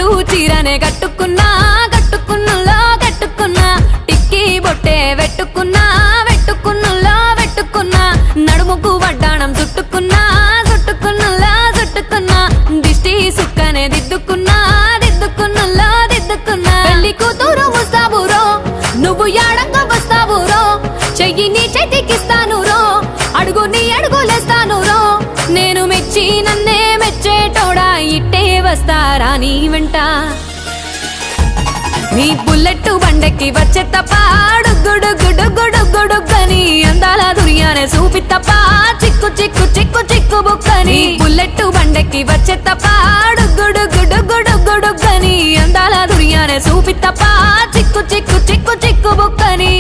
పట్టు చీరనే కట్టుకున్నా కట్టుకున్నులో కట్టుకున్నా టిక్కీ బొట్టే వెట్టుకున్నా వెట్టుకున్నులో వెట్టుకున్నా నడుముకు వడ్డాణం చుట్టుకున్నా చుట్టుకున్నులో చుట్టుకున్నా దిష్టి సుక్కనే దిద్దుకున్నా దిద్దుకున్నులో దిద్దుకున్నా పెళ్లి కూతురు ముస్తాబురో నువ్వు యాడంగా వస్తావురో చెయ్యి నీ చేతికిస్తాను రో అడుగు నీ అడుగులేస్తాను రో నేను మెచ్చి నన్నే మెచ్చేటోడా ఇట్టే వస్తారా నీ వెంట నీ బుల్లెట్ బండెక్కి వచ్చే తప్ప గుడుగుడుగుడుగుడుగుడుగని అందాల దుర్యానే చూపి తప్ప చిక్కు చిక్కు చిక్కు చిక్కు బుక్కని బుల్లెట్ బండెక్కి వచ్చే తప్ప గుడుగుడుగుడుగుడుగని అందాల దుర్యానే చూపి తప్ప చిక్కు చిక్కు చిక్కు చిక్కు బుక్కని